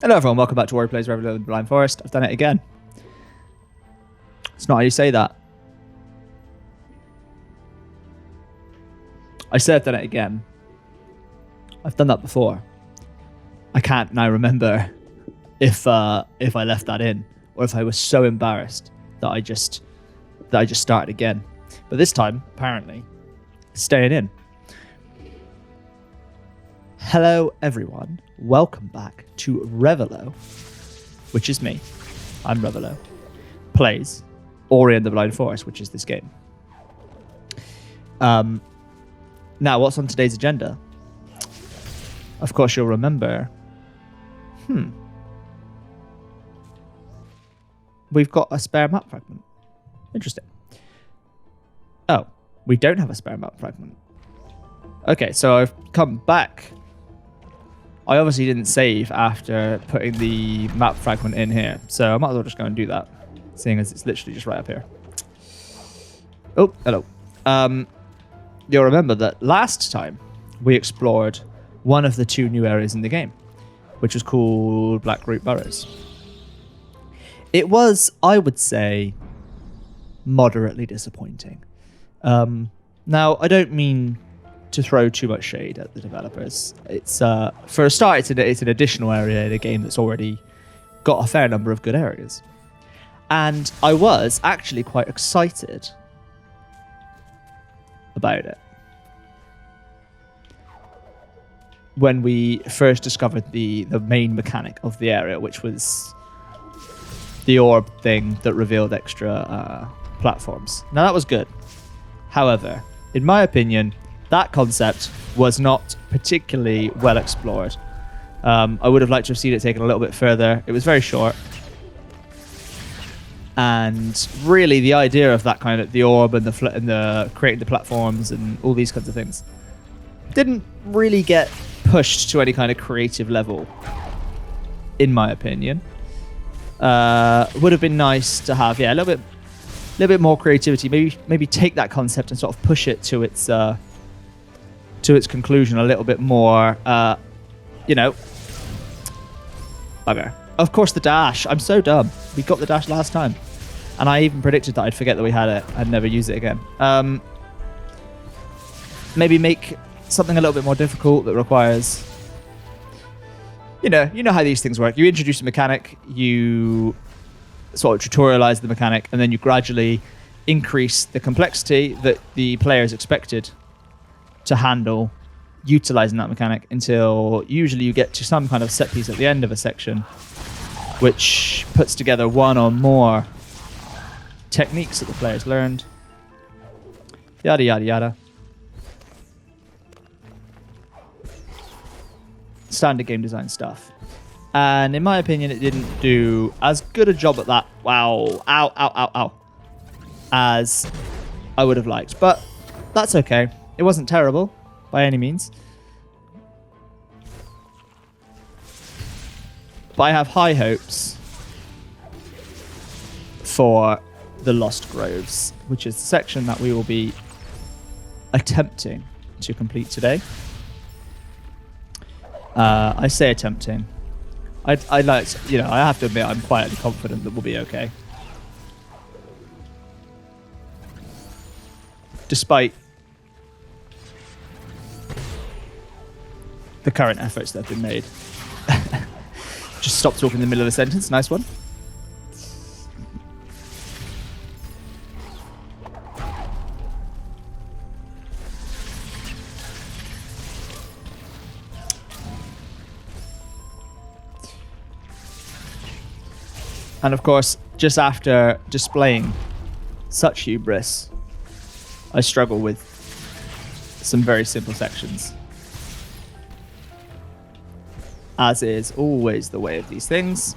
Hello everyone, welcome back to ReviloPlays Ori in the Blind Forest. I've done it again. It's not how you say that. I said I've done it again. I've done that before. I can't now remember if I left that in or if I was so embarrassed that I just started again. But this time, apparently, it's staying in. Hello everyone, welcome back to Revilo, which is me. I'm Revilo. Plays Ori and the Blind Forest, which is this game. Now, what's on today's agenda? Of course, you'll remember. We've got a spare map fragment. Interesting. Oh, we don't have a spare map fragment. Okay, so I've come back. I obviously didn't save after putting the map fragment in here, so I might as well just go and do that, seeing as it's literally just right up here. Oh, hello. You'll remember that last time we explored one of the two new areas in the game, which was called Blackroot Burrows. It was, I would say, moderately disappointing. Now, I don't mean to throw too much shade at the developers. It's for a start, it's an additional area in a game that's already got a fair number of good areas. And I was actually quite excited about it when we first discovered the main mechanic of the area, which was the orb thing that revealed extra platforms. Now, that was good. However, in my opinion, that concept was not particularly well explored. I would have liked to have seen it taken a little bit further. It was very short. And really, the idea of that kind of the orb and the creating the platforms and all these kinds of things didn't really get pushed to any kind of creative level, in my opinion. Would have been nice to have, a little bit more creativity. Maybe take that concept and sort of push it to its conclusion a little bit more. Bugger. Of course, the dash. I'm so dumb. We got the dash last time, and I even predicted that I'd forget that we had it and never use it again. Maybe make something a little bit more difficult that requires. You know how these things work. You introduce a mechanic, you sort of tutorialize the mechanic, and then you gradually increase the complexity that the player is expected to handle utilizing that mechanic until usually you get to some kind of set piece at the end of a section which puts together one or more techniques that the player's learned. Yada, yada, yada. Standard game design stuff. And in my opinion, it didn't do as good a job at that. Wow. Ow, ow, ow, ow. As I would have liked. But that's okay. It wasn't terrible by any means. But I have high hopes for the Lost Groves, which is the section that we will be attempting to complete today. I say attempting. I'd like to, I have to admit I'm quietly confident that we'll be okay. Despite the current efforts that have been made. Just stop talking in the middle of a sentence. Nice one. And of course, just after displaying such hubris, I struggle with some very simple sections. As is always the way of these things.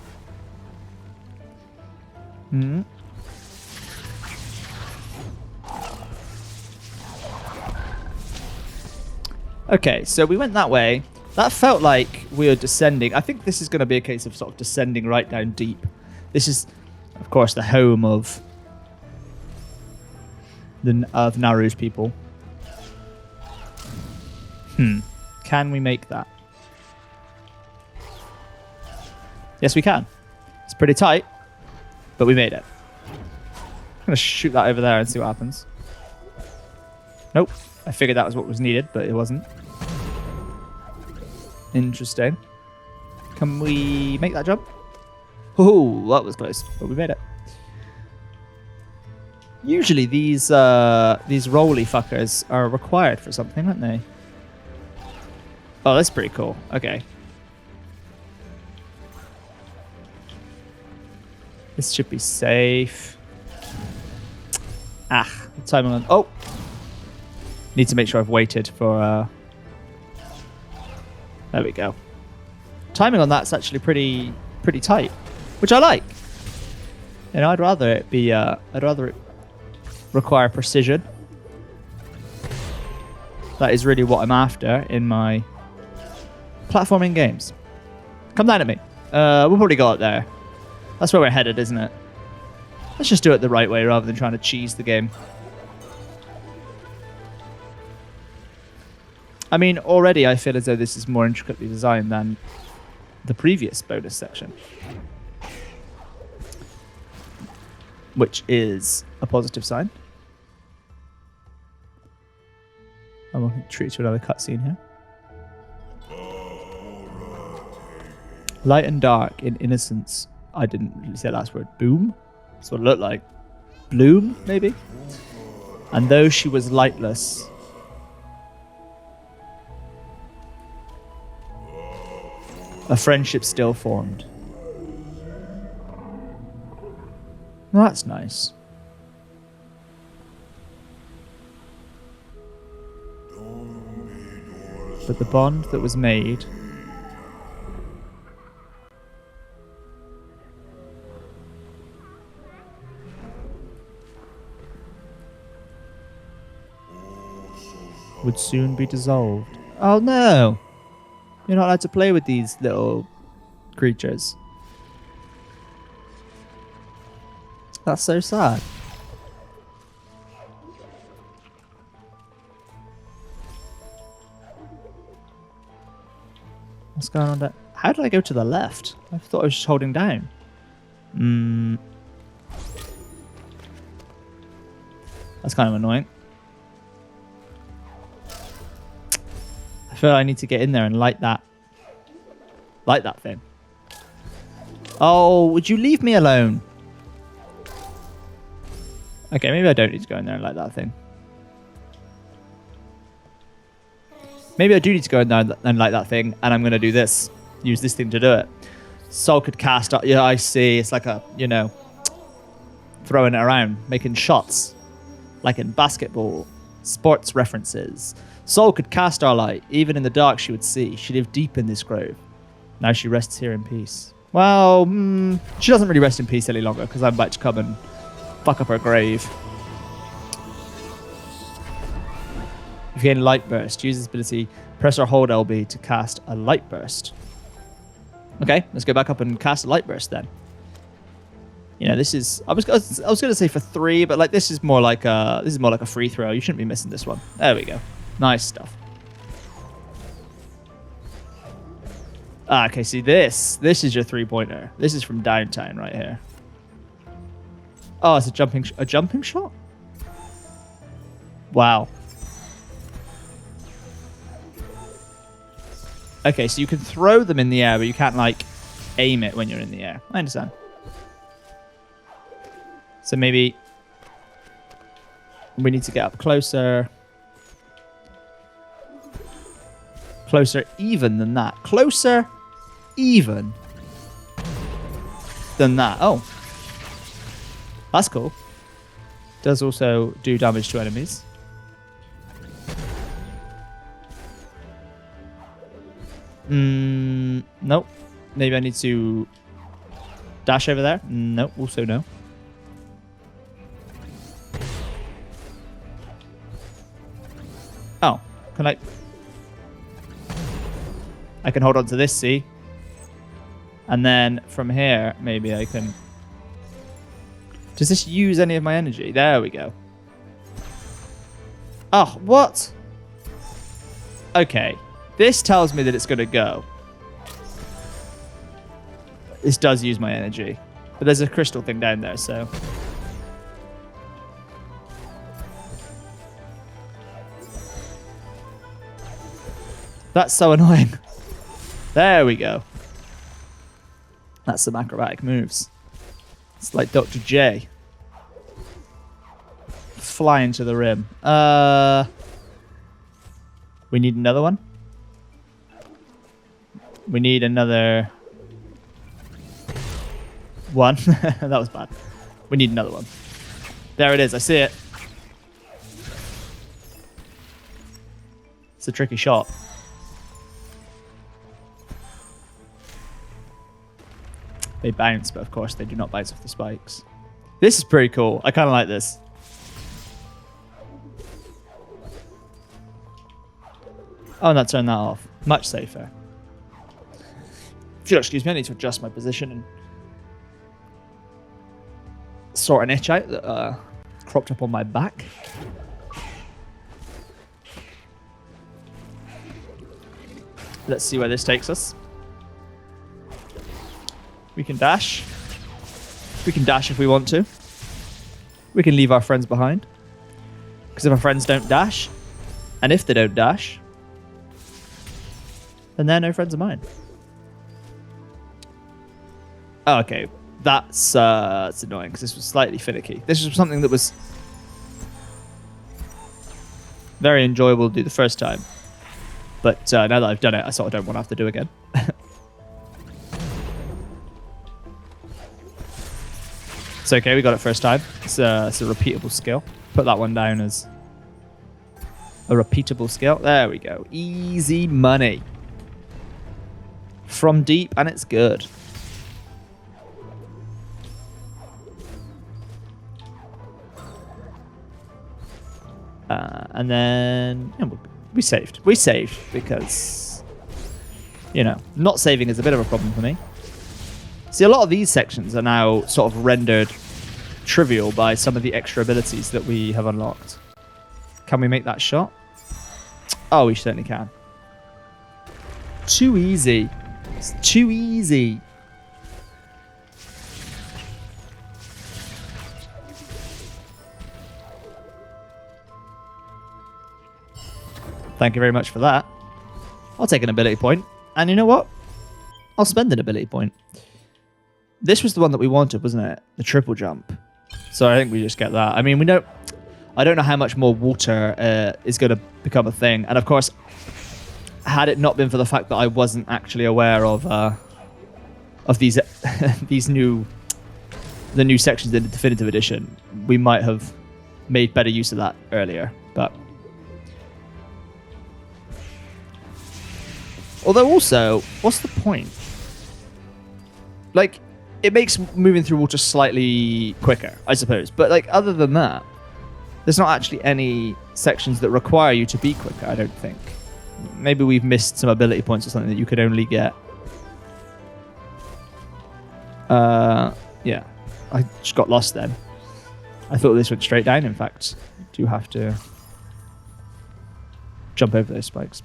Okay, so we went that way. That felt like we were descending. I think this is going to be a case of sort of descending right down deep. This is, of course, the home of Naru's people. Can we make that? Yes, we can. It's pretty tight, but we made it. I'm going to shoot that over there and see what happens. Nope. I figured that was what was needed, but it wasn't. Interesting. Can we make that jump? Oh, that was close, but we made it. Usually these rolly fuckers are required for something, aren't they? Oh, that's pretty cool. Okay. This should be safe. Ah, timing on. Oh! Need to make sure I've waited for... There we go. Timing on that's actually pretty tight, which I like. And I'd rather it be... I'd rather it require precision. That is really what I'm after in my platforming games. Come down at me. We'll probably go up there. That's where we're headed, isn't it? Let's just do it the right way rather than trying to cheese the game. I mean, already I feel as though this is more intricately designed than the previous bonus section. Which is a positive sign. I'm going to treat to another cutscene here. Light and dark in innocence. I didn't really say that last word. Boom? That's what it looked like. Bloom, maybe? And though she was lightless, a friendship still formed. Well, that's nice. But the bond that was made would soon be dissolved. Oh no! You're not allowed to play with these little creatures. That's so sad. What's going on there? How did I go to the left? I thought I was just holding down. That's kind of annoying. I feel I need to get in there and light that thing. Oh, would you leave me alone? Okay, maybe I don't need to go in there and light that thing. Maybe I do need to go in there and light that thing, and I'm going to do this. Use this thing to do it. Soul could cast... Yeah, I see. It's like a, you know, throwing it around, making shots. Like in basketball. Sports references. Soul could cast our light. Even in the dark she would see. She lived deep in this grove. Now she rests here in peace. Well, she doesn't really rest in peace any longer, because I'm about to come and fuck up her grave. If you gain Light Burst, use this ability, press or hold LB to cast a Light Burst. Okay, let's go back up and cast a Light Burst then. You know, this is... I was going to say for 3, but like this is more like a free throw. You shouldn't be missing this one. There we go. Nice stuff. Ah, okay, see this is your 3-pointer. This is from downtown right here. Oh, it's a jumping shot? Wow. Okay, so you can throw them in the air, but you can't, like, aim it when you're in the air. I understand. So maybe we need to get up closer. Closer even than that. Closer even than that. Oh. That's cool. Does also do damage to enemies. Nope. Maybe I need to dash over there. Nope. Also no. Oh. Can I can hold on to this, see? And then from here, maybe I can... Does this use any of my energy? There we go. Oh, what? Okay. This tells me that it's going to go. This does use my energy. But there's a crystal thing down there, so... That's so annoying. There we go. That's some acrobatic moves. It's like Dr. J. Flying to the rim. We need another one. We need another one. That was bad. We need another one. There it is. I see it. It's a tricky shot. They bounce, but of course they do not bounce off the spikes. This is pretty cool. I kind of like this. Oh, and that turned that off. Much safer. If you'll excuse me, I need to adjust my position and sort an itch out that cropped up on my back. Let's see where this takes us. We can dash. We can dash if we want to. We can leave our friends behind. Because if our friends don't dash, and if they don't dash, then they're no friends of mine. Oh, okay. That's annoying because this was slightly finicky. This was something that was very enjoyable to do the first time. But now that I've done it, I sort of don't want to have to do again. It's okay, we got it first time. It's a repeatable skill. Put that one down as a repeatable skill. There we go. Easy money. From deep, and it's good. And then we saved. We saved because, you know, not saving is a bit of a problem for me. See, a lot of these sections are now sort of rendered trivial by some of the extra abilities that we have unlocked. Can we make that shot? Oh, we certainly can. Too easy. It's too easy. Thank you very much for that. I'll take an ability point. And you know what? I'll spend an ability point. This was the one that we wanted, wasn't it? The triple jump. So I think we just get that. I mean, I don't know how much more water is going to become a thing. And of course, had it not been for the fact that I wasn't actually aware of these the new sections in the definitive edition, we might have made better use of that earlier. But although also, what's the point? Like, it makes moving through water slightly quicker, I suppose. But like, other than that, there's not actually any sections that require you to be quicker, I don't think. Maybe we've missed some ability points or something that you could only get. Yeah. I just got lost then. I thought this went straight down, in fact. You do have to jump over those spikes.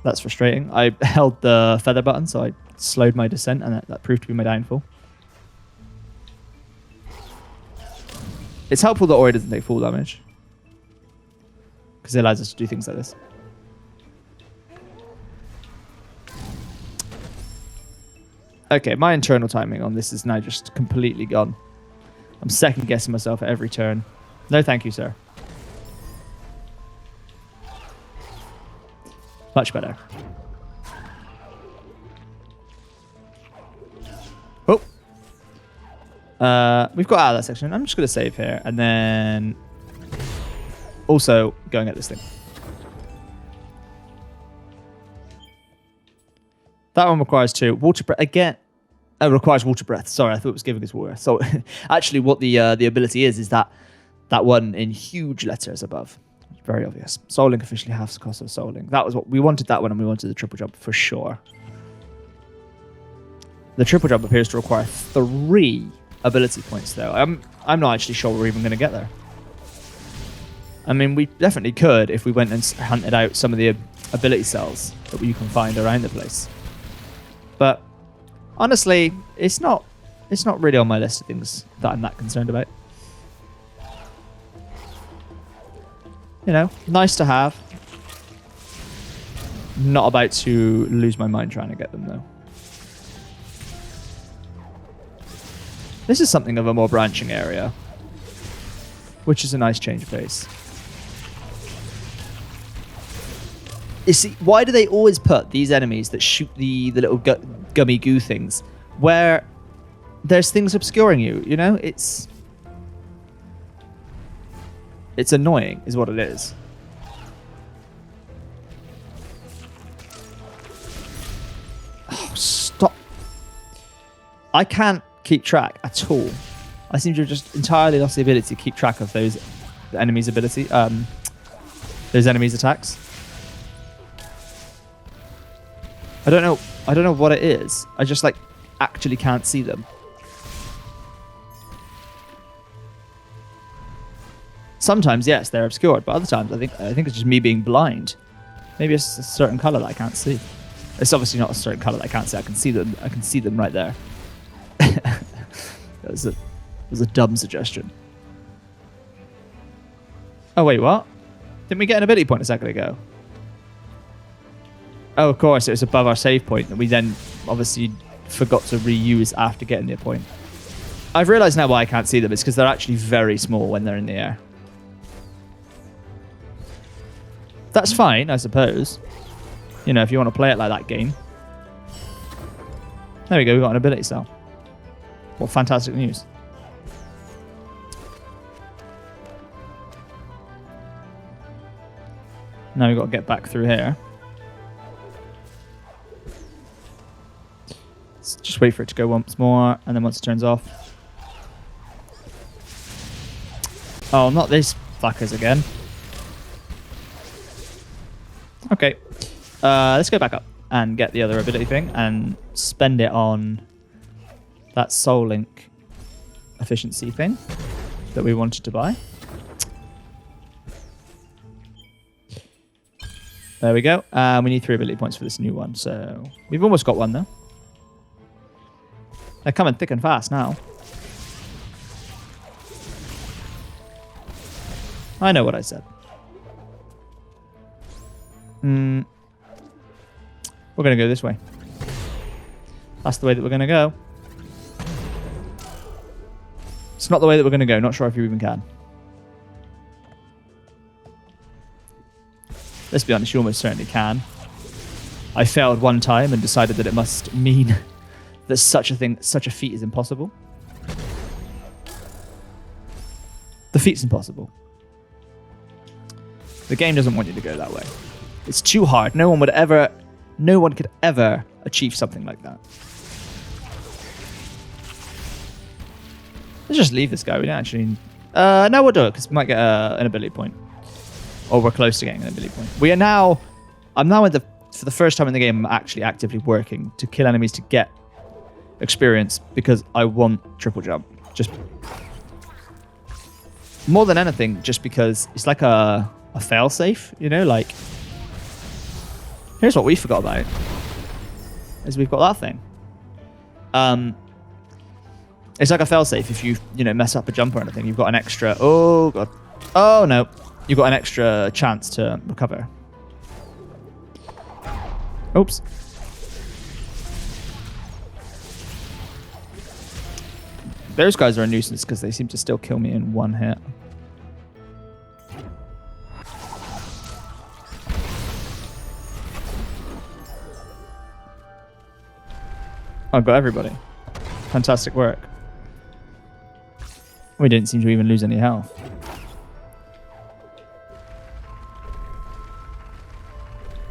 That's frustrating. I held the feather button, so I slowed my descent, and that proved to be my downfall. It's helpful that Ori doesn't take full damage, because it allows us to do things like this. Okay, my internal timing on this is now just completely gone. I'm second guessing myself at every turn. No thank you, sir. Much better. Oh. We've got out of that section. I'm just going to save here. And then also going at this thing. That one requires 2. Water breath. Again, requires water breath. Sorry, I thought it was giving us water. So actually what the ability is that one in huge letters above. Very obvious. Soul Link officially halves the cost of Soul Link. That was what we wanted, that one, and we wanted the triple jump for sure. The triple jump appears to require 3 ability points, though. I'm not actually sure we're even going to get there. I mean, we definitely could if we went and hunted out some of the ability cells that you can find around the place. But honestly, it's not really on my list of things that I'm that concerned about. You know, nice to have. Not about to lose my mind trying to get them, though. This is something of a more branching area, which is a nice change of pace. You see, why do they always put these enemies that shoot the little gummy goo things where there's things obscuring you, you know? It's annoying, is what it is. Oh, stop. I can't keep track at all. I seem to have just entirely lost the ability to keep track of those enemies' ability, those enemies' attacks. I don't know what it is. I just like actually can't see them. Sometimes, yes, they're obscured, but other times I think it's just me being blind. Maybe it's a certain color that I can't see. It's obviously not a certain color that I can't see. I can see them. I can see them right there. That was a dumb suggestion. Oh wait, what? Didn't we get an ability point a second ago? Oh, of course, it was above our save point that we then obviously forgot to reuse after getting the point. I've realized now why I can't see them. It's because they're actually very small when they're in the air. That's fine, I suppose. You know, if you want to play it like that game. There we go, we got an ability cell. What fantastic news. Now we've got to get back through here. Let's just wait for it to go once more, and then once it turns off. Oh, not this fuckers again. Okay. Let's go back up and get the other ability thing and spend it on that soul link efficiency thing that we wanted to buy. There we go. We need 3 ability points for this new one, so we've almost got one though. They're coming thick and fast now. I know what I said. We're going to go this way. That's the way that we're going to go. It's not the way that we're going to go. Not sure if you even can. Let's be honest, you almost certainly can. I failed one time and decided that it must mean that such a feat is impossible. The feat's impossible. The game doesn't want you to go that way. It's too hard. No one could ever achieve something like that. Let's just leave this guy. We don't actually... no, we'll do it, because we might get an ability point. Or we're close to getting an ability point. We are now... I'm now for the first time in the game, I'm actually actively working to kill enemies to get experience, because I want triple jump. Just... More than anything, just because it's like a fail-safe, you know, like... Here's what we forgot about. Is we've got that thing. It's like a fail-safe. If you mess up a jump or anything, you've got an extra... Oh, God. Oh, no. You've got an extra chance to recover. Oops. Those guys are a nuisance because they seem to still kill me in one hit. I've got everybody. Fantastic work. We didn't seem to even lose any health.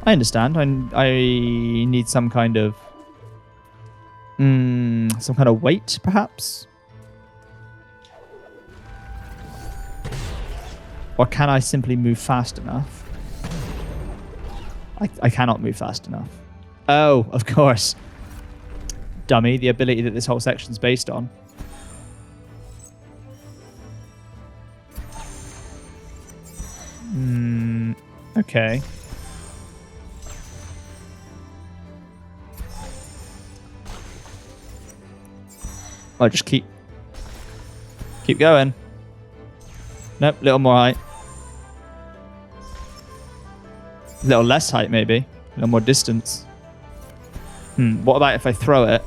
I understand. I need some kind of weight, perhaps. Or can I simply move fast enough? I cannot move fast enough. Oh, of course. Dummy, the ability that this whole section's based on. Okay. I'll just keep going. Nope, little more height. A little less height, maybe. A little more distance. What about if I throw it?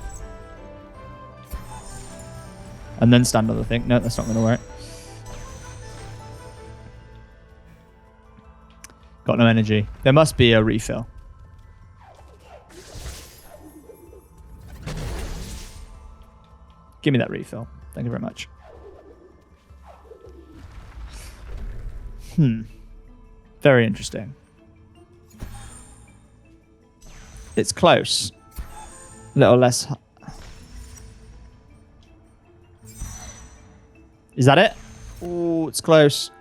And then stand on the thing? No, that's not going to work. Got no energy. There must be a refill. Give me that refill. Thank you very much. Very interesting. It's close. A little less. Is that it? Oh, it's close.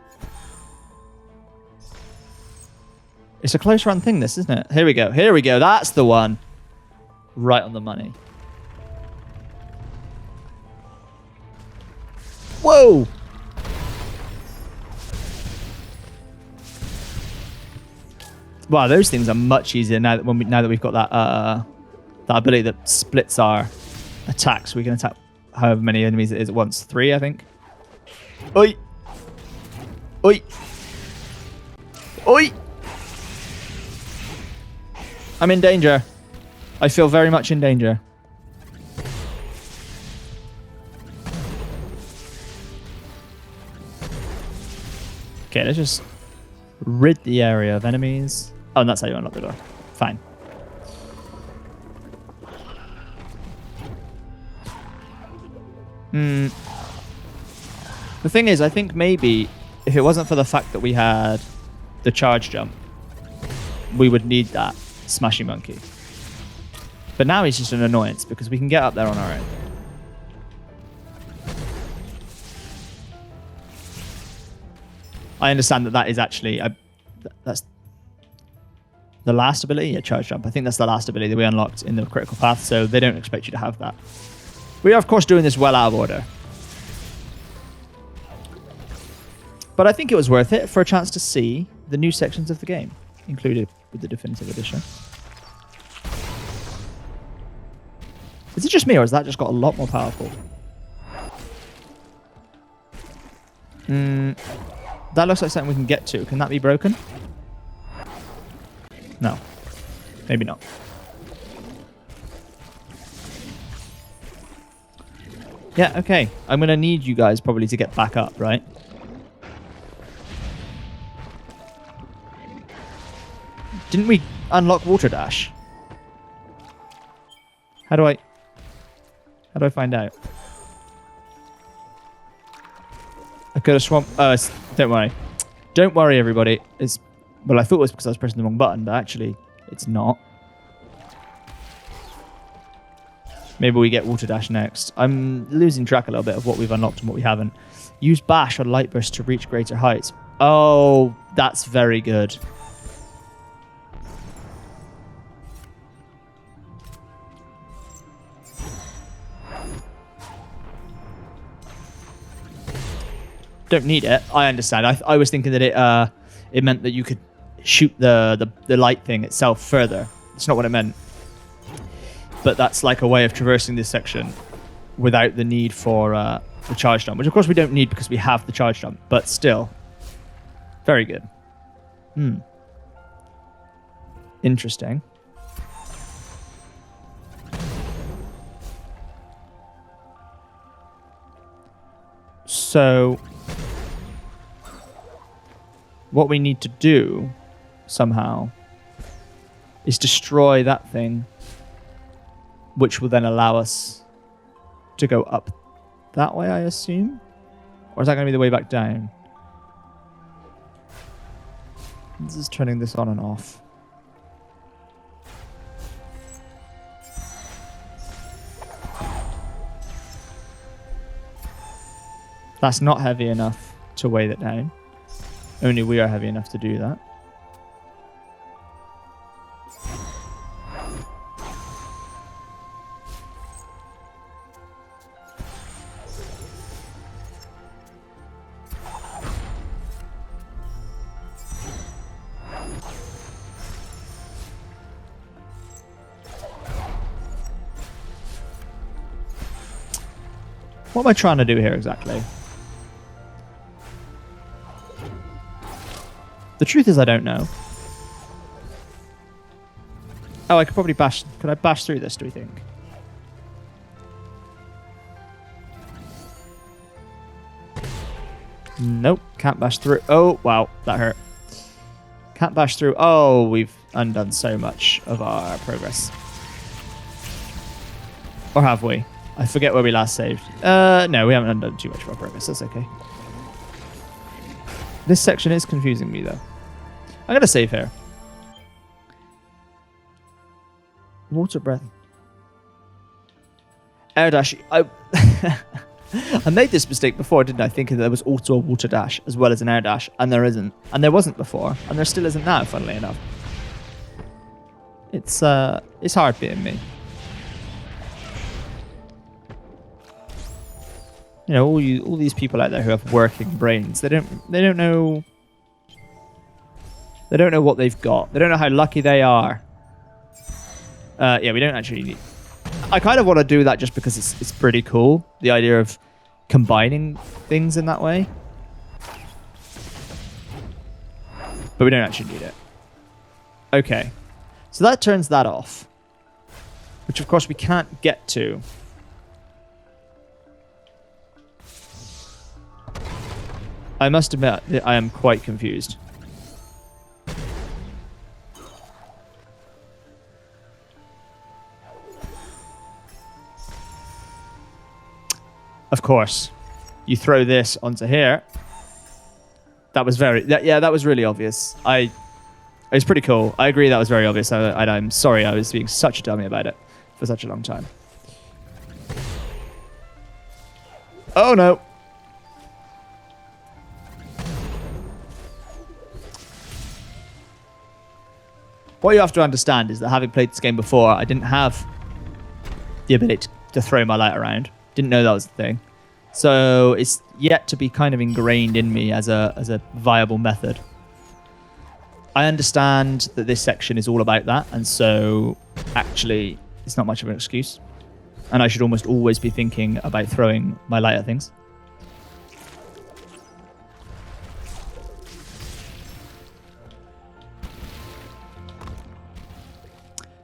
It's a close run thing, this, isn't it? Here we go. Here we go. That's the one. Right on the money. Whoa! Wow, those things are much easier now that we've got that ability that splits our attacks. We can attack however many enemies it is at once. 3, I think. Oi! Oi! Oi! I'm in danger. I feel very much in danger. Okay, let's just rid the area of enemies. Oh, and that's how you unlock the door. Fine. The thing is, I think maybe if it wasn't for the fact that we had the charge jump, we would need that Smashy Monkey. But now he's just an annoyance because we can get up there on our own. I understand that is actually that's the last ability. Yeah, charge jump. I think that's the last ability that we unlocked in the critical path, so they don't expect you to have that. We are, of course, doing this well out of order. But I think it was worth it for a chance to see the new sections of the game, included with the Definitive Edition. Is it just me, or has that just got a lot more powerful? That looks like something we can get to. Can that be broken? No. Maybe not. Yeah, okay. I'm going to need you guys probably to get back up, right? Didn't we unlock Water Dash? How do I find out? I could have swum. Don't worry. Don't worry, everybody. Well, I thought it was because I was pressing the wrong button, but actually, it's not. Maybe we get Water Dash next. I'm losing track a little bit of what we've unlocked and what we haven't. Use Bash or Light Burst to reach greater heights. Oh, that's very good. Don't need it. I understand. I was thinking that it meant that you could shoot the light thing itself further. It's not what it meant. But that's like a way of traversing this section without the need for the charge jump, which of course we don't need because we have the charge jump, but still. Very good. Interesting. So what we need to do somehow is destroy that thing, which will then allow us to go up that way, I assume? Or is that going to be the way back down? This is turning this on and off. That's not heavy enough to weigh that down. Only we are heavy enough to do that. What am I trying to do here exactly? The truth is I don't know. Oh, I could probably bash... Could I bash through this, do we think? Nope, can't bash through. Oh, wow, that hurt. Can't bash through. Oh, we've undone so much of our progress. Or have we? I forget where we last saved. No, we haven't undone too much of our progress. That's okay. This section is confusing me, though. I'm going to save here. Water breath. Air dash. I made this mistake before, didn't I? Thinking there was also a water dash as well as an air dash, and there isn't. And there wasn't before, and there still isn't now, funnily enough. It's hard being me. You know, all these people out there who have working brains, they don't know what they've got. They don't know how lucky they are. Yeah, we don't actually need... I kind of want to do that just because it's pretty cool. The idea of combining things in that way. But we don't actually need it. Okay. So that turns that off. Which of course we can't get to. I must admit that I am quite confused. Of course, you throw this onto here. That was that was really obvious. It was pretty cool. I agree that was very obvious. I'm sorry I was being such a dummy about it for such a long time. Oh no. What you have to understand is that having played this game before, I didn't have the ability to throw my light around. Didn't know that was the thing. So it's yet to be kind of ingrained in me as a viable method. I understand that this section is all about that, and so actually it's not much of an excuse. And I should almost always be thinking about throwing my light at things.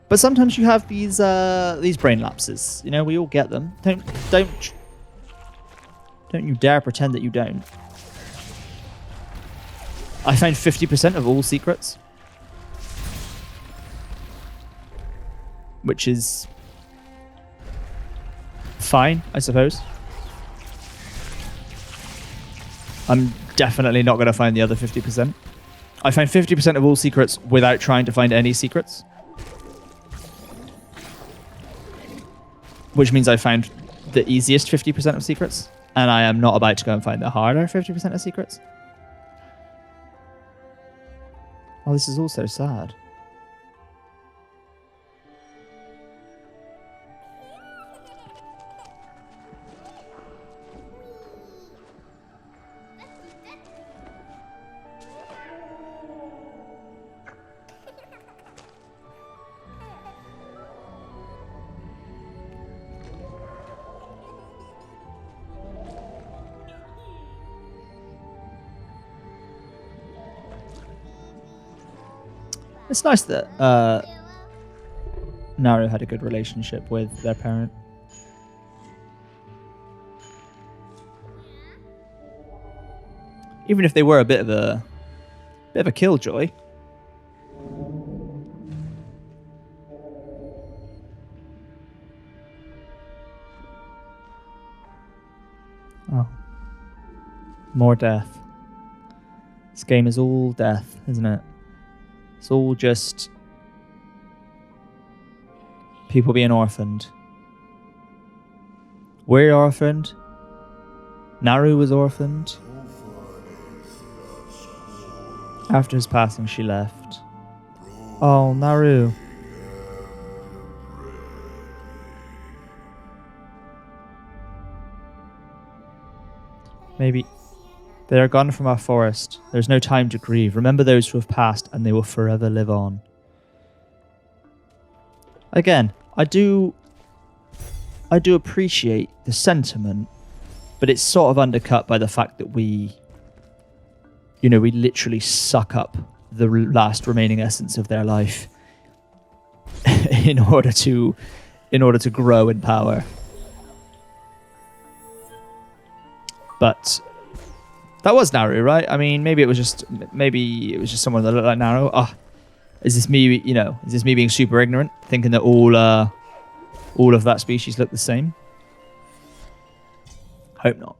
But sometimes you have these brain lapses. You know, we all get them. Don't you dare pretend that you don't. I found 50% of all secrets, which is fine, I suppose. I'm definitely not going to find the other 50%. I found 50% of all secrets without trying to find any secrets. Which means I found the easiest 50% of secrets. And I am not about to go and find the harder 50% of secrets. Oh, this is all so sad. It's nice that Naru had a good relationship with their parent. Even if they were a bit of a killjoy. Oh. More death. This game is all death, isn't it? It's all just people being orphaned. We're orphaned. Naru was orphaned. After his passing, she left. Oh, Naru. Maybe... They are gone from our forest. There's no time to grieve. Remember those who have passed, and they will forever live on. Again, I do appreciate the sentiment but it's sort of undercut by the fact that we literally suck up the last remaining essence of their life in order to grow in power. But that was Naru, right? I mean, maybe it was just someone that looked like Naru. Is this me being super ignorant, thinking that all of that species look the same? Hope not.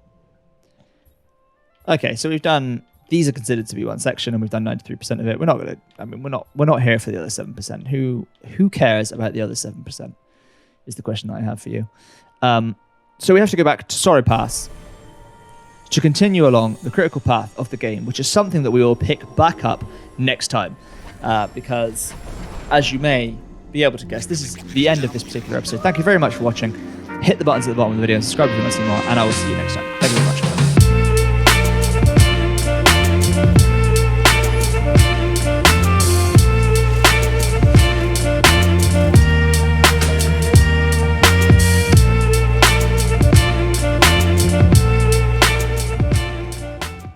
Okay, so we've done. These are considered to be one section, and we've done 93% of it. We're not here for the other 7%. Who cares about the other 7%? Is the question that I have for you. So we have to go back to Sorrow Pass to continue along the critical path of the game, which is something that we will pick back up next time, because, as you may be able to guess, this is the end of this particular episode. Thank you very much for watching. Hit the buttons at the bottom of the video and subscribe if you want to see more, and I will see you next time. Thank you very much.